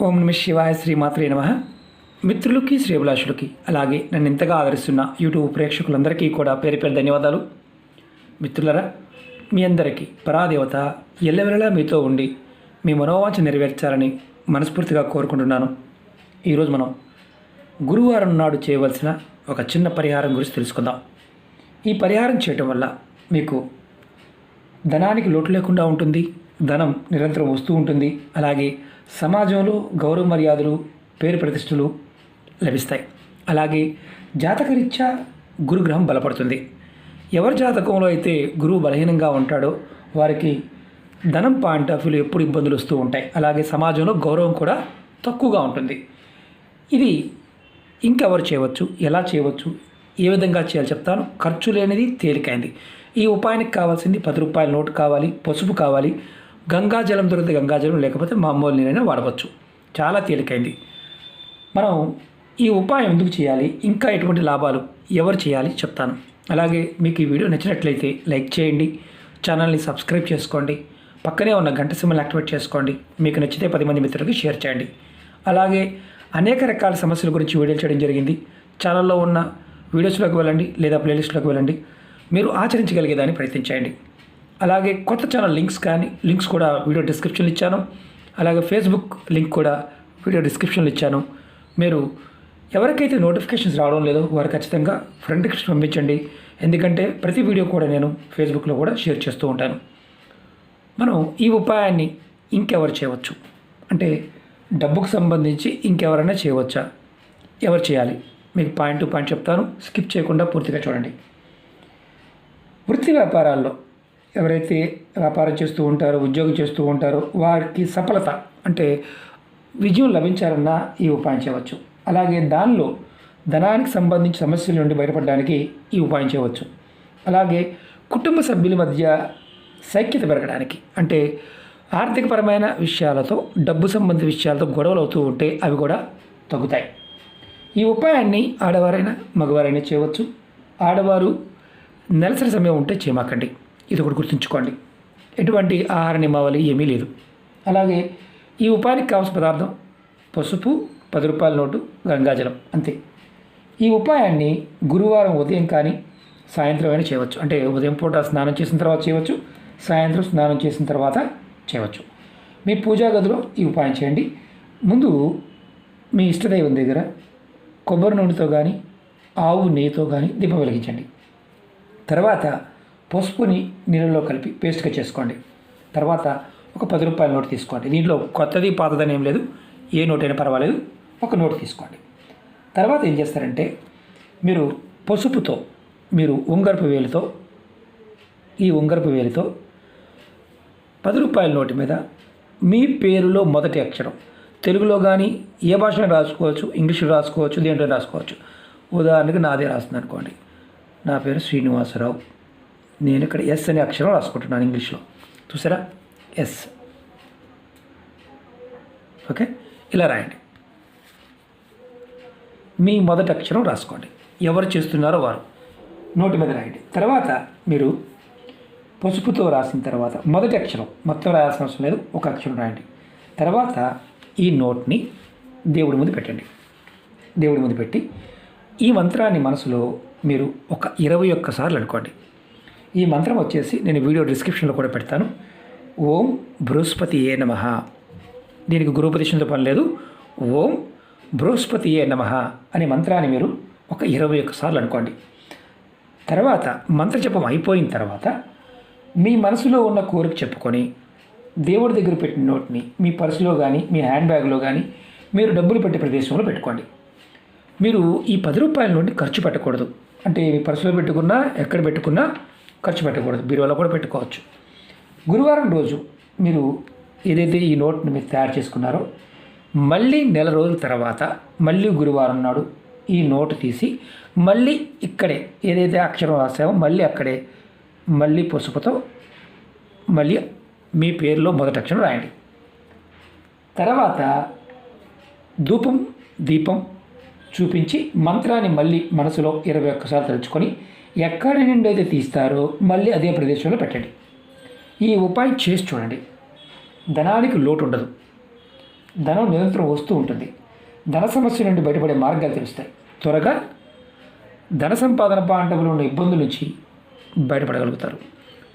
ఓం నమ శివాయ శ్రీమాత్రే నమః. మిత్రులకి శ్రేభిలాషులకి అలాగే నన్ను ఇంతగా ఆదరిస్తున్న యూట్యూబ్ ప్రేక్షకులందరికీ కూడా పేరు పేరు ధన్యవాదాలు. మిత్రులరా, మీ అందరికీ పరాదేవత ఎల్లవెల్లలా మీతో ఉండి మీ మనోవాంఛ నెరవేర్చాలని మనస్ఫూర్తిగా కోరుకుంటున్నాను. ఈరోజు మనం గురువారం నాడు చేయవలసిన ఒక చిన్న పరిహారం గురించి తెలుసుకుందాం. ఈ పరిహారం చేయటం వల్ల మీకు ధనానికి లోటు లేకుండా ఉంటుంది, ధనం నిరంతరం వస్తూ ఉంటుంది, అలాగే సమాజంలో గౌరవ మర్యాదలు, పేరు ప్రతిష్టలు లభిస్తాయి. అలాగే జాతకరీత్యా గురుగ్రహం బలపడుతుంది. ఎవరి జాతకంలో అయితే గురువు బలహీనంగా ఉంటాడో వారికి ధనం పాయింట్ ఆఫ్ వ్యూలో ఎప్పుడు ఇబ్బందులు వస్తూ ఉంటాయి. అలాగే సమాజంలో గౌరవం కూడా తక్కువగా ఉంటుంది. ఇది ఇంకెవరు చేయవచ్చు, ఎలా చేయవచ్చు, ఏ విధంగా చేయాలి చెప్తాను. ఖర్చు లేనిది తేలికైంది. ఈ ఉపాయానికి కావాల్సింది 10 రూపాయల నోటు కావాలి, పసుపు కావాలి, గంగాజలం దొరికితే గంగాజలం, లేకపోతే మామూలు నీరైనా వాడవచ్చు. చాలా తేలికైంది. మనం ఈ ఉపాయం ఎందుకు చేయాలి, ఇంకా ఎటువంటి లాభాలు ఎవరు చేయాలి చెప్తాను. అలాగే మీకు ఈ వీడియో నచ్చినట్లయితే లైక్ చేయండి, ఛానల్ని సబ్స్క్రైబ్ చేసుకోండి, పక్కనే ఉన్న గంట సింబల్ యాక్టివేట్ చేసుకోండి. మీకు నచ్చితే 10 మంది మిత్రులకి షేర్ చేయండి. అలాగే అనేక రకాల సమస్యల గురించి వీడియోలు చేయడం జరిగింది. ఛానల్లో ఉన్న వీడియోస్లోకి వెళ్ళండి లేదా ప్లేలిస్ట్లోకి వెళ్ళండి. మీరు ఆచరించగలిగేదాన్ని ప్రయత్నించండి. అలాగే కొత్త ఛానల్ లింక్స్ కూడా వీడియో డిస్క్రిప్షన్లో ఇచ్చాను. అలాగే ఫేస్బుక్ లింక్ కూడా వీడియో డిస్క్రిప్షన్లో ఇచ్చాను. మీరు ఎవరికైతే నోటిఫికేషన్స్ రావడం లేదో వారు ఖచ్చితంగా ఫ్రెండ్ రిక్వెస్ట్ పంపించండి. ఎందుకంటే ప్రతి వీడియో కూడా నేను ఫేస్బుక్లో కూడా షేర్ చేస్తూ ఉంటాను. మనం ఈ ఉపాయాన్ని ఇంకెవరు చేయవచ్చు అంటే డబ్బుకు సంబంధించి ఇంకెవరైనా చేయవచ్చా, ఎవరు చేయాలి, మీకు పాయింట్ టు పాయింట్ చెప్తాను. స్కిప్ చేయకుండా పూర్తిగా చూడండి. వృత్తి వ్యాపారాల్లో ఎవరైతే వ్యాపారం చేస్తూ ఉంటారో, ఉద్యోగం చేస్తూ ఉంటారో వారికి సఫలత అంటే విజయం లభించాలన్నా ఈ ఉపాయం చేయవచ్చు. అలాగే దానిలో ధనానికి సంబంధించి సమస్యల నుండి బయటపడడానికి ఈ ఉపాయం చేయవచ్చు. అలాగే కుటుంబ సభ్యుల మధ్య సైక్యత పెరగడానికి అంటే ఆర్థికపరమైన విషయాలతో, డబ్బు సంబంధిత విషయాలతో గొడవలు అవుతూ ఉంటే అవి కూడా తగ్గుతాయి. ఈ ఉపాయాన్ని ఆడవారైనా మగవారైనా చేయవచ్చు. ఆడవారు నెలసరి సమయం ఉంటే చేయమాకండి. ఇది ఒకటి గుర్తుంచుకోండి. ఎటువంటి ఆహార నియమావళి ఏమీ లేదు. అలాగే ఈ ఉపాయానికి కావాల్సిన పదార్థం పసుపు, 10 రూపాయల నోటు, గంగాజలం, అంతే. ఈ ఉపాయాన్ని గురువారం ఉదయం కానీ సాయంత్రం అయినా చేయవచ్చు. అంటే ఉదయం పూట స్నానం చేసిన తర్వాత చేయవచ్చు, సాయంత్రం స్నానం చేసిన తర్వాత చేయవచ్చు. మీ పూజా గదిలో ఈ ఉపాయం చేయండి. ముందు మీ ఇష్టదైవం దగ్గర కొబ్బరి నూనెతో కానీ ఆవు నెయ్యితో కానీ దీపం వెలిగించండి. తర్వాత పసుపుని నీళ్ళలో కలిపి పేస్ట్గా చేసుకోండి. తర్వాత ఒక 10 రూపాయల నోటు తీసుకోండి. దీంట్లో కొత్తది పాతదని ఏం లేదు, ఏ నోట్ అయినా పర్వాలేదు, ఒక నోటు తీసుకోండి. తర్వాత ఏం చేస్తారంటే మీరు పసుపుతో మీరు ఉంగరపు వేలుతో 10 రూపాయల నోటు మీద మీ పేరులో మొదటి అక్షరం తెలుగులో కానీ ఏ భాషలో రాసుకోవచ్చు, ఇంగ్లీష్లో రాసుకోవచ్చు, దేంట్లో రాసుకోవచ్చు. ఉదాహరణకి నాదే రాస్తుంది అనుకోండి, నా పేరు శ్రీనివాసరావు, నేను ఇక్కడ ఎస్ అనే అక్షరం రాసుకుంటున్నాను ఇంగ్లీష్లో, చూసారా, ఎస్. ఓకే, ఇలా రాయండి. మీ మొదటి అక్షరం రాసుకోండి. ఎవరు చేస్తున్నారో వారు నోటి మీద రాయండి. తర్వాత మీరు పసుపుతో రాసిన తర్వాత మొదటి అక్షరం మొత్తం రాయాల్సిన అవసరం లేదు, ఒక అక్షరం రాయండి. తర్వాత ఈ నోట్ని దేవుడి ముందు పెట్టండి. దేవుడి ముందు పెట్టి ఈ మంత్రాన్ని మనసులో మీరు ఒక 21 సార్లు అనుకోండి. ఈ మంత్రం వచ్చేసి నేను వీడియో డిస్క్రిప్షన్లో కూడా పెడతాను. ఓం బృహస్పతియే నమః. దీనికి గురుపదేశంతో పని లేదు. ఓం బృహస్పతియే నమః అనే మంత్రాన్ని మీరు ఒక 21 సార్లు అనుకోండి. తర్వాత మంత్రజపం అయిపోయిన తర్వాత మీ మనసులో ఉన్న కోరిక చెప్పుకొని దేవుడి దగ్గర పెట్టిన నోట్ని మీ పర్సులో కానీ మీ హ్యాండ్ బ్యాగ్లో కానీ మీరు డబ్బులు పెట్టే ప్రదేశంలో పెట్టుకోండి. మీరు ఈ 10 రూపాయల నుండి ఖర్చు పెట్టకూడదు. అంటే మీ పర్సులో పెట్టుకున్నా ఎక్కడ పెట్టుకున్నా ఖర్చు పెట్టకూడదు. బీరువాలో కూడా పెట్టుకోవచ్చు. గురువారం రోజు మీరు ఏదైతే ఈ నోట్ని మీరు తయారు చేసుకున్నారో మళ్ళీ నెల రోజుల తర్వాత మళ్ళీ గురువారం నాడు ఈ నోటు తీసి మళ్ళీ ఇక్కడే ఏదైతే అక్షరం రాసామో మళ్ళీ అక్కడే మళ్ళీ పసుపుతో మళ్ళీ మీ పేరులో మొదటి అక్షరం రాయండి. తర్వాత ధూపం దీపం చూపించి మంత్రాన్ని మళ్ళీ మనసులో 21 సార్లు తలుచుకొని ఎక్కడి నుండి అయితే తీస్తారో మళ్ళీ అదే ప్రదేశంలో పెట్టండి. ఈ ఉపాయం చేసి చూడండి. ధనానికి లోటు ఉండదు. ధనం నిరంతరం వస్తూ ఉంటుంది. ధన సమస్య నుండి బయటపడే మార్గాలు తెలుస్తాయి. త్వరగా ధన సంపాదన పాండవులు ఉన్న ఇబ్బందుల నుంచి బయటపడగలుగుతారు.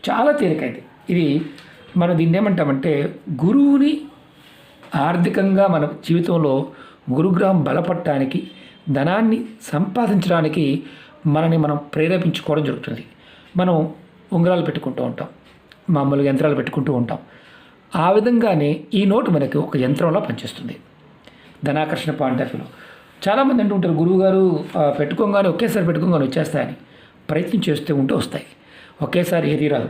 చాలా తేలికైంది ఇది. మనం దీన్ని ఏమంటామంటే గురువుని ఆర్థికంగా మన జీవితంలో గురుగ్రహం బలపడటానికి, ధనాన్ని సంపాదించడానికి మనం ప్రేరేపించుకోవడం జరుగుతుంది. మనం ఉంగరాలు పెట్టుకుంటూ ఉంటాం, మామూలుగా యంత్రాలు పెట్టుకుంటూ ఉంటాం. ఆ విధంగానే ఈ నోటు మనకి ఒక యంత్రంలో పనిచేస్తుంది. ధనాకర్షణ పాయింట్ ఆఫ్ వ్యూలో చాలామంది అంటూ ఉంటారు, గురువుగారు ఒకేసారి పెట్టుకోగానే వచ్చేస్తాయని. ప్రయత్నం చేస్తూ ఉంటే వస్తాయి, ఒకేసారి ఏది రాదు.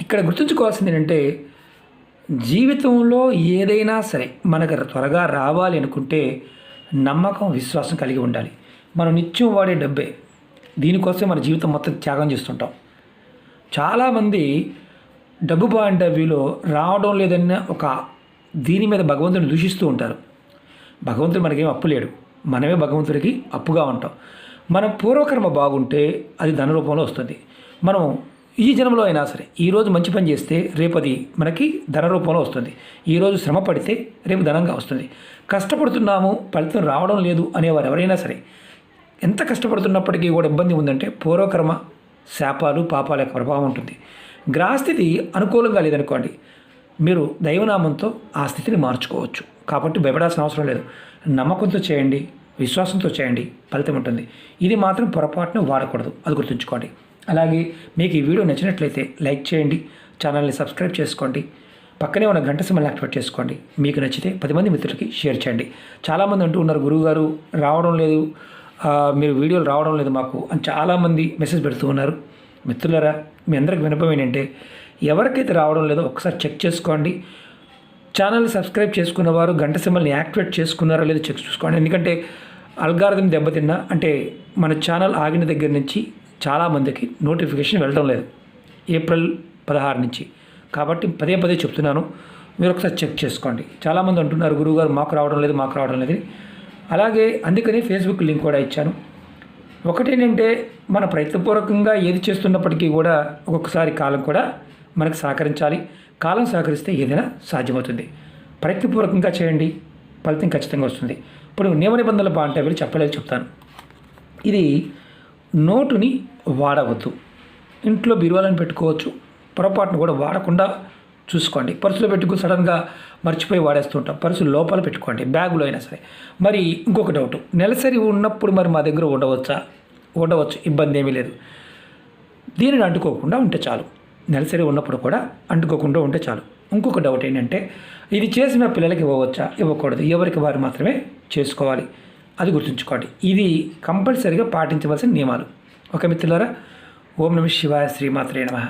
ఇక్కడ గుర్తుంచుకోవాల్సింది ఏంటంటే జీవితంలో ఏదైనా సరే మనకు త్వరగా రావాలి అనుకుంటే నమ్మకం, విశ్వాసం కలిగి ఉండాలి. మనం నిత్యం వాడే డబ్బే, దీనికోసం మన జీవితం మొత్తం త్యాగం చేస్తుంటాం. చాలామంది డబ్బు పాయింట్ ఆఫ్ వ్యూలో రావడం లేదన్న ఒక దీని మీద భగవంతుడిని దూషిస్తూ ఉంటారు. భగవంతుడు మనకేం అప్పు లేడు, మనమే భగవంతుడికి అప్పుగా ఉంటాం. మన పూర్వకర్మ బాగుంటే అది ధన రూపంలో వస్తుంది. మనం ఈ జన్మలో అయినా సరే ఈరోజు మంచి పని చేస్తే రేపు అది మనకి ధన రూపంలో వస్తుంది. ఈరోజు శ్రమ పడితే రేపు ధనంగా వస్తుంది. కష్టపడుతున్నాము, ఫలితం రావడం లేదు అనేవారు ఎవరైనా సరే, ఎంత కష్టపడుతున్నప్పటికీ కూడా ఇబ్బంది ఉందంటే పూర్వకర్మ శాపాలు, పాపాల యొక్క ప్రభావం ఉంటుంది. గ్రహస్థితి అనుకూలంగా లేదనుకోండి, మీరు దైవనామంతో ఆ స్థితిని మార్చుకోవచ్చు. కాబట్టి భయపడాల్సిన అవసరం లేదు. నమ్మకంతో చేయండి, విశ్వాసంతో చేయండి, ఫలితం ఉంటుంది. ఇది మాత్రం పొరపాటున వాడకూడదు, అది గుర్తుంచుకోండి. అలాగే మీకు ఈ వీడియో నచ్చినట్లయితే లైక్ చేయండి, ఛానల్ని సబ్స్క్రైబ్ చేసుకోండి, పక్కనే ఉన్న గంట సింబల్ని యాక్టివేట్ చేసుకోండి. మీకు నచ్చితే 10 మంది మిత్రులకి షేర్ చేయండి. చాలామంది అంటూ ఉన్నారు, గురువుగారు రావడం లేదు, మీరు వీడియోలు రావడం లేదు మాకు అని చాలామంది మెసేజ్ పెడుతూ ఉన్నారు. మిత్రులారా, మీ అందరికి వినపం ఏంటంటే ఎవరికైతే రావడం లేదో ఒకసారి చెక్ చేసుకోండి. ఛానల్ సబ్స్క్రైబ్ చేసుకున్న వారు గంట సింబల్ని యాక్టివేట్ చేసుకున్నారో లేదో చెక్ చూసుకోండి. ఎందుకంటే అల్గారిథం దెబ్బతిన్నా అంటే మన ఛానల్ ఆగిన దగ్గర నుంచి చాలామందికి నోటిఫికేషన్ వెళ్ళడం లేదు, ఏప్రిల్ 16 నుంచి. కాబట్టి పదే పదే చెప్తున్నాను, మీరు ఒకసారి చెక్ చేసుకోండి. చాలామంది అంటున్నారు, గురువుగారు మాకు రావడం లేదు. అలాగే అందుకని ఫేస్బుక్ లింక్ కూడా ఇచ్చాను. ఒకటేంటంటే మన ప్రయత్నపూర్వకంగా ఏది చేస్తున్నప్పటికీ కూడా ఒక్కొక్కసారి కాలం కూడా మనకు సహకరించాలి. కాలం సహకరిస్తే ఏదైనా సాధ్యమవుతుంది. ప్రయత్నపూర్వకంగా చేయండి, ఫలితం ఖచ్చితంగా వస్తుంది. ఇప్పుడు నియమ నిబంధనల పాయింట్ ఆఫ్ వ్యూ చెప్తాను. ఇది నోటుని వాడవద్దు. ఇంట్లో బీరువాలను పెట్టుకోవచ్చు, పొరపాటును కూడా వాడకుండా చూసుకోండి. పర్సులో పెట్టుకుని సడన్గా మర్చిపోయి వాడేస్తూ ఉంటాం. పర్సు లోపల పెట్టుకోండి, బ్యాగులో అయినా సరే. మరి ఇంకొక డౌట్, నెలసరి ఉన్నప్పుడు మరి మా దగ్గర ఉండవచ్చు, ఇబ్బంది ఏమీ లేదు. దీనిని అంటుకోకుండా ఉంటే చాలు. నెలసరి ఉన్నప్పుడు కూడా అంటుకోకుండా ఉంటే చాలు. ఇంకొక డౌట్ ఏంటంటే ఇది చేసిన పిల్లలకి ఇవ్వకూడదు, ఎవరికి వారు మాత్రమే చేసుకోవాలి. అది గుర్తుంచుకోండి. ఇది కంపల్సరీగా పాటించవలసిన నియమాలు. ఓకే మిత్రులారా, ఓం నమః శివాయ, శ్రీమాత్రే నమః.